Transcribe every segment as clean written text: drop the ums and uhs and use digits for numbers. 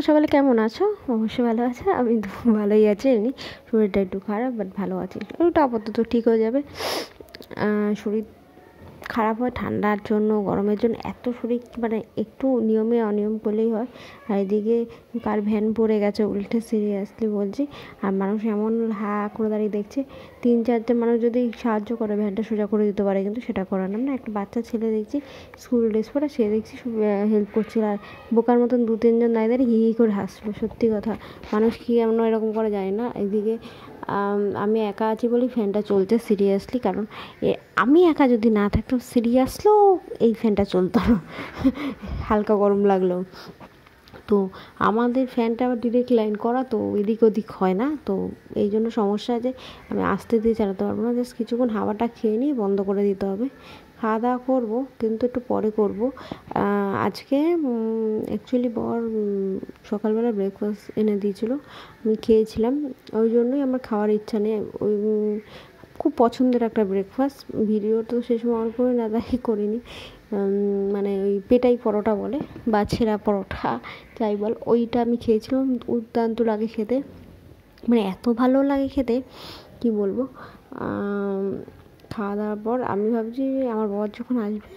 তোমরা সবাই কেমন আছো? অবশ্যই ভালো আছে। আমি তো ভালোই আছি, এমনি শরীরটা একটু খারাপ, বাট ভালো আছি। ওটা আপাতত ঠিক হয়ে যাবে। শরীর খারাপ হয় ঠান্ডার জন্য, গরমের জন্য, এত শরীর মানে একটু নিয়মে অনিয়ম করলেই হয়। আর এদিকে কার ভ্যান পড়ে গেছে উল্টে, সিরিয়াসলি বলছি। আর মানুষ এমন হা করে দাঁড়িয়ে দেখছে, 3-4জন মানুষ যদি সাহায্য করে ভ্যানটা সোজা করে দিতে পারে, কিন্তু সেটা করে না। একটা বাচ্চা ছেলে দেখছি স্কুল ড্রেস পরে, সে দেখছি হেল্প করছিল, আর বোকার মতন 2-3জন দাঁড়িয়ে হি হি করে হাসলো। সত্যি কথা, মানুষ কি এমন এরকম করে যায় না। এদিকে আমি একা আছি বলি ফ্যানটা চলছে সিরিয়াসলি, কারণ আমি একা যদি না থাকতাম সিরিয়াসলিও এই ফ্যানটা চলতো না। হালকা গরম লাগলো তো আমাদের ফ্যানটা আবার ডিরেক্ট লাইন করা, তো এদিক ওদিক হয় না, তো এই জন্য সমস্যা আছে। আমি আস্তে দিয়ে চালাতে পারবো না, জাস্ট কিছুক্ষণ হাওয়াটা খেয়ে নিয়ে বন্ধ করে দিতে হবে। খাওয়া দাওয়া করবো, কিন্তু একটু পরে করবো। আজকে অ্যাকচুয়ালি বর সকালবেলা ব্রেকফাস্ট এনে দিয়েছিলো, আমি খেয়েছিলাম। ওই জন্যই আমার খাওয়ার ইচ্ছা নেই। ওই খুব পছন্দের একটা ব্রেকফাস্ট, ভিডিও তো সে সময় অন করে না, তাই করিনি। মানে ওই পেটাই পরোটা বলে বা ছেঁড়া পরোটা যাই বল, ওইটা আমি খেয়েছিলাম। দুর্দান্ত লাগে খেতে, মানে এত ভালো লাগে খেতে কি বলবো। খাওয়া দাওয়ার পর আমি ভাবছি আমার বর যখন আসবে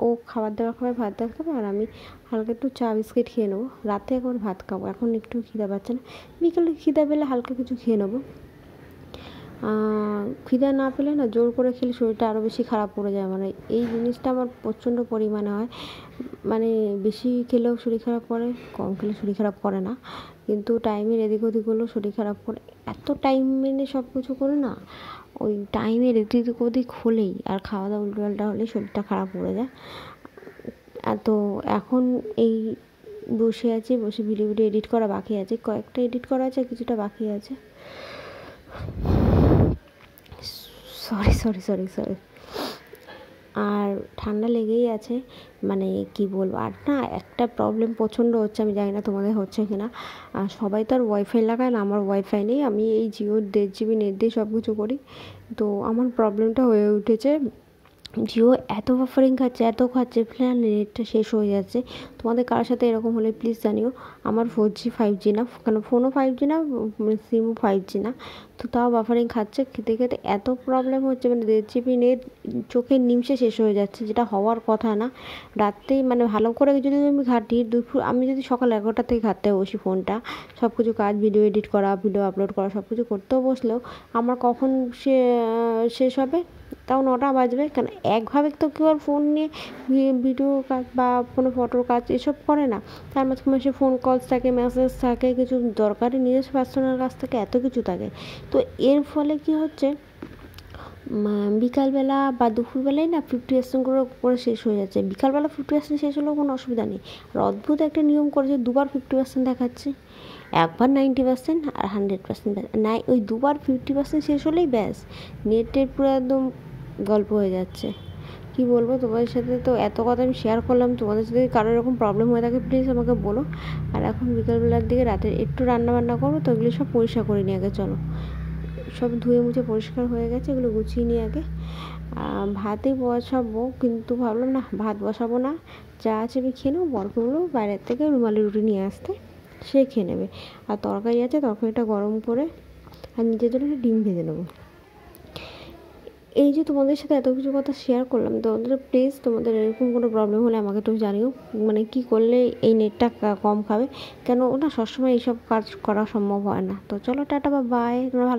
ও খাবার দাবার খাবে, ভাত দাবার খাবে, আর আমি হালকা একটু চা বিস্কিট খেয়ে নেবো। রাতে একবার ভাত খাবো, এখন একটু খিদা পাচ্ছে না। বিকেলে খিদা পেলে হালকা কিছু খেয়ে নেবো। খিদা না পেলে না জোর করে খেলে শরীরটা আরও বেশি খারাপ পড়ে যায়। মানে এই জিনিসটা আমার প্রচণ্ড পরিমাণে হয়। মানে বেশি খেলেও শরীর খারাপ করে, কম খেলে শরীর খারাপ করে না, কিন্তু টাইমের এদিক ওদিক হলেও শরীর খারাপ করে। এত টাইম মেনে সব কিছু করে না, ওই টাইমের এদিক ওদিক হলেই আর খাওয়া দাওয়া উল্টোপাল্টা হলেই শরীরটা খারাপ পড়ে যায়। আর তো এখন এই বসে আছি, বসে ভিডিও এডিট করা বাকি আছে, কয়েকটা এডিট করা আছে, কিছুটা বাকি আছে। সরি। আর ঠান্ডা লেগেই আছে, মানে কি বলবো। আর না, একটা প্রবলেম প্রচণ্ড হচ্ছে, আমি জানি না তোমাদের হচ্ছে কি না। সবাই তো আর ওয়াইফাই লাগায় না, আমার ওয়াইফাই নেই, আমি এই জিওর 1.5 GB নেট দিয়ে সব কিছু করি। তো আমার প্রবলেমটা হয়ে উঠেছে, জিও এত বাফারিং খাচ্ছে, এত খাচ্ছে, প্ল্যান নেটটা শেষ হয়ে যাচ্ছে। তোমাদের কারোর সাথে এরকম হলে প্লিজ জানিও। আমার 4G 5G না, কেন ফোনও 5G না, সিমও 5G না, তো তাও বাফারিং খাচ্ছে। খেতে খেতে এত প্রবলেম হচ্ছে, মানে 1.5 GB নেট চোখের নিমিষে শেষ হয়ে যাচ্ছে, যেটা হওয়ার কথা না। রাত্রেই মানে ভালো করে যদি আমি ঘাঁটি, আমি যদি সকাল 11টা থেকে ঘাঁটতে বসি ফোনটা, সব কিছু কাজ, ভিডিও এডিট করা, ভিডিও আপলোড করা, সব কিছু করতেও বসলেও আমার কখন শেষ হবে, তাও 9টা বাজবে। কেন একভাবে তো কেউ আর ফোন নিয়ে ভিডিও কাজ বা কোনো ফটোর কাজ এসব করে না। তার মাঝখানে সে ফোন কলস থাকে, মেসেজ থাকে, কিছু দরকারি নিজস্ব পার্সোনাল কাজ থাকে, এত কিছু থাকে। তো এর ফলে কি হচ্ছে, বিকালবেলা বা দুপুরবেলায় না 50% করে শেষ হয়ে যাচ্ছে। বিকালবেলা 50% শেষ হলেও কোনো অসুবিধা নেই। আর অদ্ভুত একটা নিয়ম করেছে, দুবার 50% দেখাচ্ছে। একবার 90% আর 100% নাই, ওই দুবার 50% শেষ হলেই ব্যাস নেটের পুরো একদম গল্প হয়ে যাচ্ছে। কি বলবো তোমাদের সাথে, তো এত কথা আমি শেয়ার করলাম। তোমাদের সাথে কারোর এরকম প্রবলেম হয়ে থাকে প্লিজ আমাকে বলো। আর এখন বিকালবেলার দিকে রাতে একটু রান্না করবো, তো এগুলো সব পরিষ্কার করে নিয়ে আগে চলো। সব ধুয়ে মুছে পরিষ্কার হয়ে গেছে, এগুলো গুছিয়ে নিয়ে আগে ভাতই বসাবো, কিন্তু ভাবলাম না ভাত বসাবো না, যা আছে আমি খেয়ে নেবো। বরগুলো বাইরের থেকে রুমালি রুটি নিয়ে আসতে, সে খেয়ে নেবে। আর তরকারি আছে, তরকারিটা গরম করে আর নিজের জন্য একটা ডিম ভেজে নেবো। এই যে তোমাদের সাথে এত কিছু কথা শেয়ার করলাম, তোমাদের প্লিজ তোমাদের এরকম কোনো প্রবলেম হলে আমাকে একটু জানিও। মানে কি করলে এই নেটটা কম খাবে, কেন ওটা সবসময় এইসব কাজ করা সম্ভব হয় না। তো চলো, টাটা বা বাই, তোমরা ভালো